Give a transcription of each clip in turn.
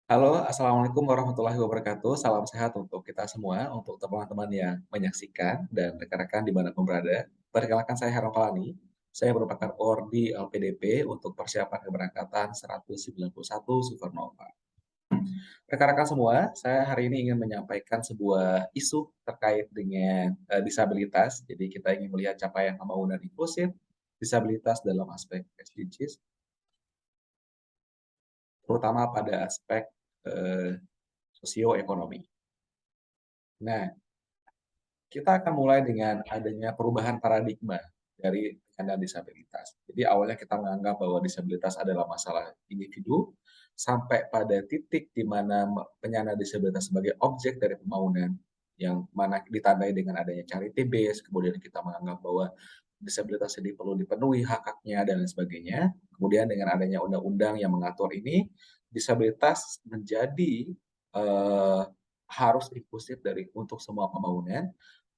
Halo, Assalamualaikum warahmatullahi wabarakatuh. Salam sehat untuk kita semua, untuk teman-teman yang menyaksikan dan rekan-rekan di mana pun berada. Perkenalkan saya Heron Falani. Saya merupakan ORDI LPDP untuk persiapan keberangkatan 191 Supernova. Rekan-rekan semua, saya hari ini ingin menyampaikan sebuah isu terkait dengan disabilitas. Jadi kita ingin melihat capaian pembangunan inklusif, disabilitas dalam aspek SDGs, terutama pada aspek sosioekonomi. Nah, kita akan mulai dengan adanya perubahan paradigma dari penyandang disabilitas. Jadi awalnya kita menganggap bahwa disabilitas adalah masalah individu, sampai pada titik di mana penyandang disabilitas sebagai objek dari pembangunan, yang mana ditandai dengan adanya charity base, kemudian kita menganggap bahwa disabilitas ini perlu dipenuhi hak-haknya dan lain sebagainya. Kemudian dengan adanya undang-undang yang mengatur ini, disabilitas menjadi harus inklusif dari untuk semua pembangunan,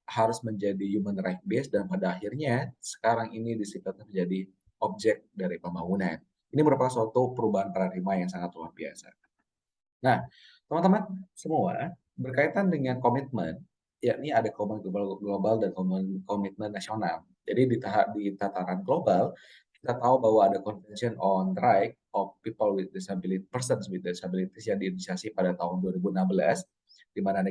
harus menjadi human right based dan pada akhirnya sekarang ini disebut menjadi objek dari pembangunan. Ini merupakan suatu perubahan paradigma yang sangat luar biasa. Nah, teman-teman semua berkaitan dengan komitmen, yakni ada komitmen global dan komitmen nasional. Jadi di tataran global, kita tahu bahwa ada Convention on the Right of People with Disability, Persons with Disabilities yang diinisiasi pada tahun 2016, di mana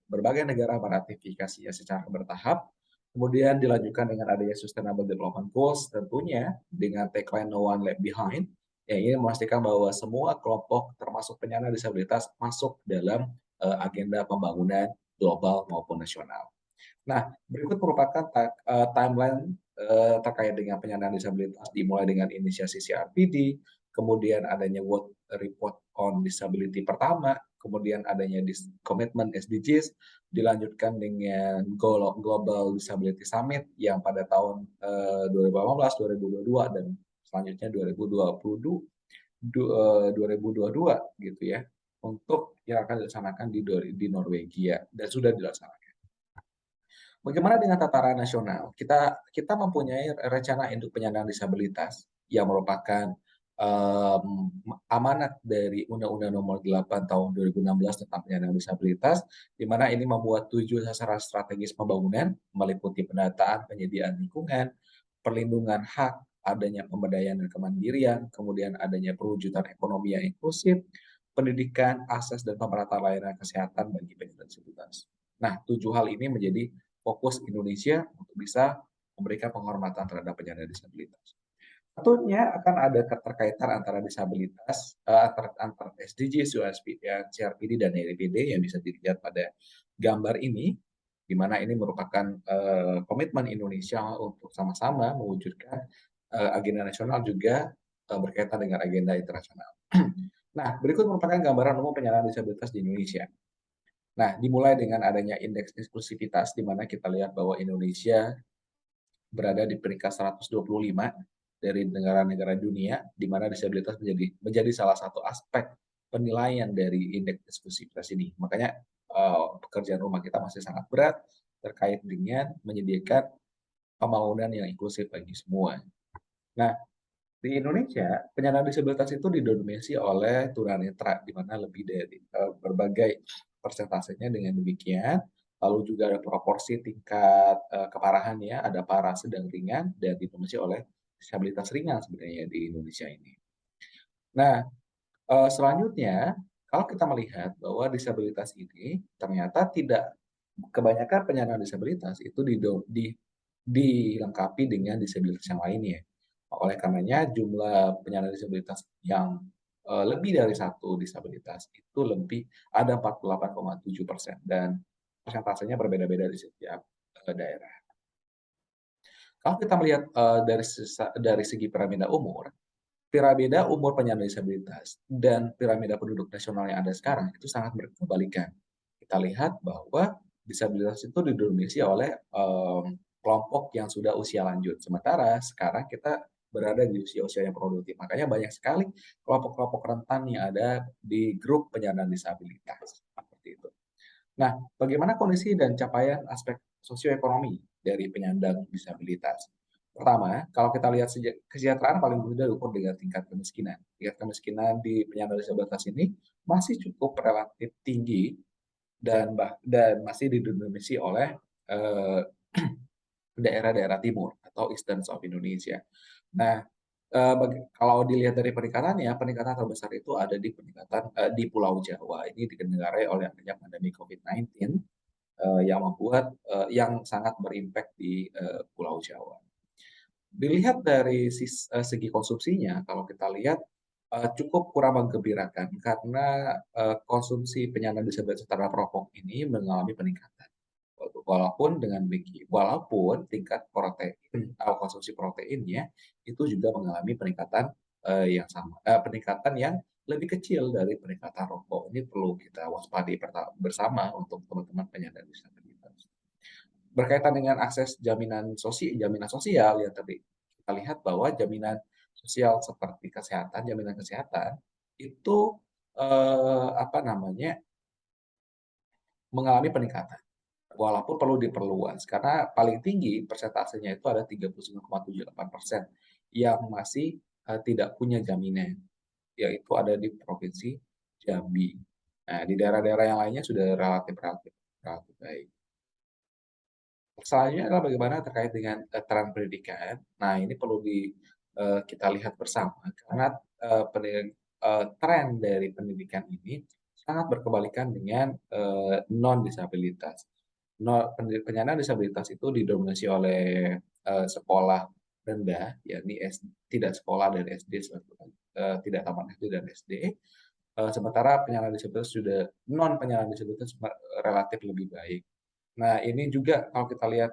berbagai negara meratifikasinya secara bertahap. Kemudian dilanjutkan dengan adanya Sustainable Development Goals, tentunya dengan tagline No One Left Behind, yang ingin memastikan bahwa semua kelompok termasuk penyandang disabilitas masuk dalam agenda pembangunan global maupun nasional. Nah, berikut merupakan timeline terkait dengan penyandang disabilitas dimulai dengan inisiasi CRPD, kemudian adanya World Report on Disability pertama, kemudian adanya komitmen SDGs, dilanjutkan dengan Global Disability Summit yang pada tahun 2018, 2022 dan selanjutnya 2022 gitu ya, untuk yang akan dilaksanakan di Norwegia dan sudah dilaksanakan. Bagaimana dengan tataran nasional? Kita mempunyai rencana induk penyandang disabilitas yang merupakan amanat dari Undang-Undang Nomor 8 Tahun 2016 tentang penyandang disabilitas, di mana ini membuat 7 sasaran strategis pembangunan meliputi pendataan, penyediaan lingkungan, perlindungan hak, adanya pemberdayaan dan kemandirian, kemudian adanya perwujudan ekonomi yang inklusif, pendidikan, akses dan pemerataan layanan kesehatan bagi penyandang disabilitas. Nah, 7 hal ini menjadi fokus Indonesia untuk bisa memberikan penghormatan terhadap penyandang disabilitas. Tentunya akan ada keterkaitan antara disabilitas, antar SDGs, USP, ya, CRPD, dan LPD yang bisa dilihat pada gambar ini, di mana ini merupakan komitmen Indonesia untuk sama-sama mewujudkan agenda nasional juga berkaitan dengan agenda internasional. Nah, berikut merupakan gambaran umum penyandang disabilitas di Indonesia. Nah, dimulai dengan adanya indeks inklusivitas, di mana kita lihat bahwa Indonesia berada di peringkat 125 dari negara-negara dunia, di mana disabilitas menjadi salah satu aspek penilaian dari indeks inklusivitas ini. Makanya pekerjaan rumah kita masih sangat berat terkait dengan menyediakan pembangunan yang inklusif bagi semua. Nah, di Indonesia, penyandang disabilitas itu didominasi oleh tunanetra, di mana lebih dari berbagai persentasenya dengan demikian. Lalu juga ada proporsi tingkat keparahan ya, ada parah, sedang, ringan, dan didominasi oleh disabilitas ringan sebenarnya di Indonesia ini. Nah, selanjutnya, kalau kita melihat bahwa disabilitas ini ternyata tidak kebanyakan penyandang disabilitas itu dilengkapi dengan disabilitas yang lainnya. Oleh karenanya jumlah penyandang disabilitas yang lebih dari satu disabilitas itu lebih ada 48,7% dan persentasenya berbeda-beda di setiap daerah. Kalau kita melihat dari segi piramida umur penyandang disabilitas dan piramida penduduk nasional yang ada sekarang itu sangat berkebalikan. Kita lihat bahwa disabilitas itu didominasi oleh kelompok yang sudah usia lanjut. Sementara sekarang kita berada di usia-usia yang produktif. Makanya banyak sekali kelompok-kelompok rentan yang ada di grup penyandang disabilitas. Seperti itu. Nah, bagaimana kondisi dan capaian aspek sosioekonomi dari penyandang disabilitas? Pertama, kalau kita lihat kesejahteraan paling mudah diukur dengan tingkat kemiskinan. Tingkat kemiskinan di penyandang disabilitas ini masih cukup relatif tinggi dan masih didominasi oleh eh, daerah-daerah timur atau Eastern of Indonesia. Nah, kalau dilihat dari peningkatannya, peningkatan terbesar itu ada di Pulau Jawa. Ini dikendarai oleh adanya pandemi COVID-19 yang sangat berimpact di Pulau Jawa. Dilihat dari segi konsumsinya, kalau kita lihat cukup kurang menggembirakan karena konsumsi penyandang disabilitas terhadap rokok ini mengalami peningkatan. Walaupun tingkat protein atau konsumsi proteinnya itu juga mengalami peningkatan yang lebih kecil dari peningkatan rokok. Ini perlu kita waspadai bersama untuk teman-teman penyandang disabilitas. Berkaitan dengan akses jaminan sosial yang tadi kita lihat bahwa jaminan sosial seperti jaminan kesehatan itu apa namanya mengalami peningkatan. Walaupun perlu diperluas karena paling tinggi persentasenya itu ada 39,78% yang masih tidak punya jaminan, yaitu ada di Provinsi Jambi. Nah, di daerah-daerah yang lainnya sudah relatif relatif relatif baik. Selanjutnya adalah bagaimana terkait dengan tren pendidikan. Nah, ini perlu kita lihat bersama karena tren dari pendidikan ini sangat berkebalikan dengan non disabilitas. Penyandang disabilitas itu didominasi oleh sekolah rendah, yakni tidak sekolah dari SD, tidak tamat SD dan SD. Sementara penyandang disabilitas non penyandang disabilitas relatif lebih baik. Nah, ini juga kalau kita lihat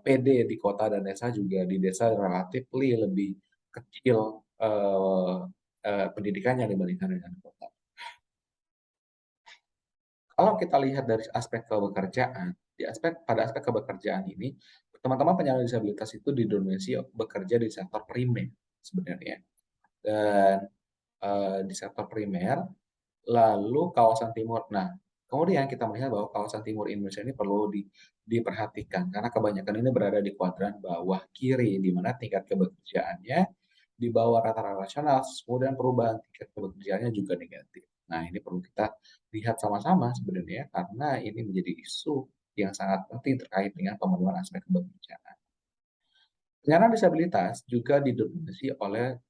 PD di kota dan desa juga di desa relatif lebih kecil pendidikannya dibandingkan dengan kota. Kalau kita lihat dari aspek kebekerjaan, pada aspek kebekerjaan ini, teman-teman penyandang disabilitas itu didominasi bekerja di sektor primer sebenarnya. Dan di sektor primer, lalu kawasan timur. Nah, kemudian kita melihat bahwa kawasan timur Indonesia ini perlu diperhatikan karena kebanyakan ini berada di kuadran bawah kiri, di mana tingkat kebekerjaannya di bawah rata-rata nasional, kemudian perubahan tingkat kebekerjaannya juga negatif. Nah, ini perlu kita lihat sama-sama sebenarnya karena ini menjadi isu yang sangat penting terkait dengan pemenuhan aspek kebekerjaan. Penyandang disabilitas juga didominasi oleh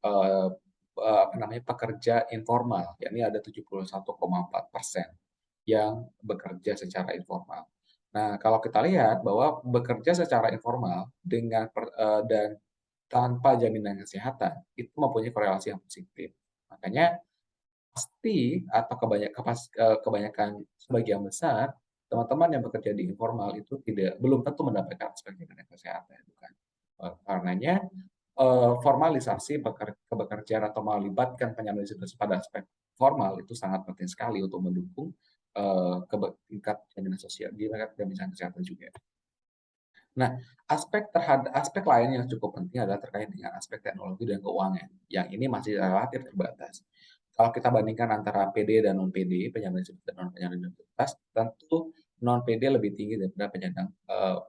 pekerja informal, yakni ada 71,4% yang bekerja secara informal. Nah, kalau kita lihat bahwa bekerja secara informal dan tanpa jaminan kesehatan itu mempunyai korelasi yang positif. Makanya pasti atau kebanyakan sebagian besar teman-teman yang bekerja di informal itu belum tentu mendapatkan aspek jaminan kesehatan, bukan? Karenanya formalisasi kebekerjaan atau melibatkan penyandang disabilitas pada aspek formal itu sangat penting sekali untuk mendukung tingkat jaminan sosial, tingkat jaminan kesehatan juga. Nah, aspek lain yang cukup penting adalah terkait dengan aspek teknologi dan keuangan, yang ini masih relatif terbatas. Kalau kita bandingkan antara PD dan non-PD, penyandang disabilitas dan non-penyandang disabilitas, tentu non-PD lebih tinggi daripada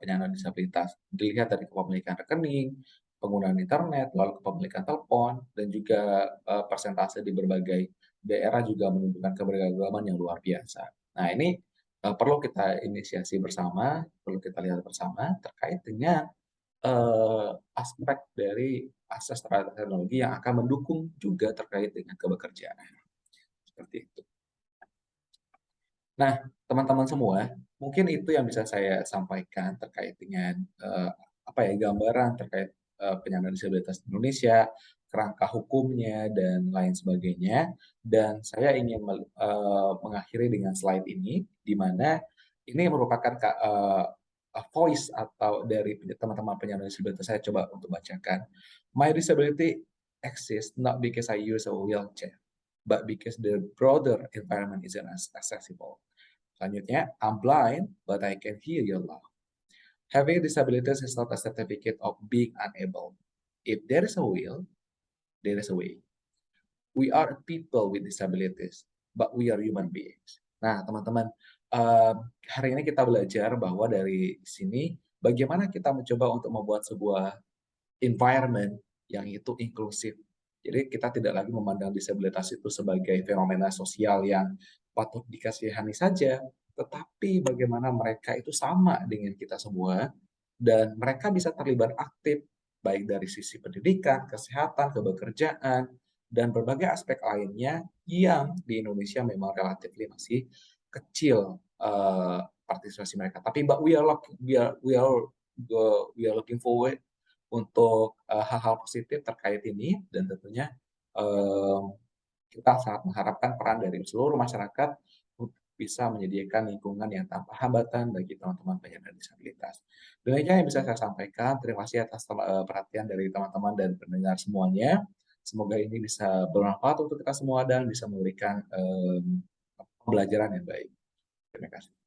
penyandang disabilitas. Dilihat dari kepemilikan rekening, penggunaan internet, lalu kepemilikan telepon, dan juga persentase di berbagai daerah juga menunjukkan keberagaman yang luar biasa. Nah, ini perlu kita inisiasi bersama, perlu kita lihat bersama terkait dengan aspek dari akses terhadap teknologi yang akan mendukung juga terkait dengan kebekerjaan. Seperti itu. Nah, teman-teman semua, mungkin itu yang bisa saya sampaikan terkait dengan gambaran terkait penyandang disabilitas di Indonesia, kerangka hukumnya dan lain sebagainya. Dan saya ingin mengakhiri dengan slide ini, di mana ini merupakan voice atau dari teman-teman penyandang disabilitas. Saya coba untuk bacakan. My disability exists not because I use a wheelchair, but because the broader environment isn't as accessible. Selanjutnya, I'm blind, but I can hear your laugh. Having disabilities is not a certificate of being unable. If there is a will, there is a way. We are people with disabilities, but we are human beings. Nah, teman-teman, hari ini kita belajar bahwa dari sini, bagaimana kita mencoba untuk membuat sebuah environment yang itu inklusif. Jadi kita tidak lagi memandang disabilitas itu sebagai fenomena sosial yang patut dikasihani saja, tetapi bagaimana mereka itu sama dengan kita semua dan mereka bisa terlibat aktif baik dari sisi pendidikan, kesehatan, kebekerjaan, dan berbagai aspek lainnya yang di Indonesia memang relatif masih kecil partisipasi mereka. Tapi we are looking forward untuk hal-hal positif terkait ini dan tentunya um, kita sangat mengharapkan peran dari seluruh masyarakat untuk bisa menyediakan lingkungan yang tanpa hambatan bagi teman-teman penyandang disabilitas. Demikian yang bisa saya sampaikan. Terima kasih atas perhatian dari teman-teman dan pendengar semuanya. Semoga ini bisa bermanfaat untuk kita semua dan bisa memberikan pembelajaran yang baik. Terima kasih.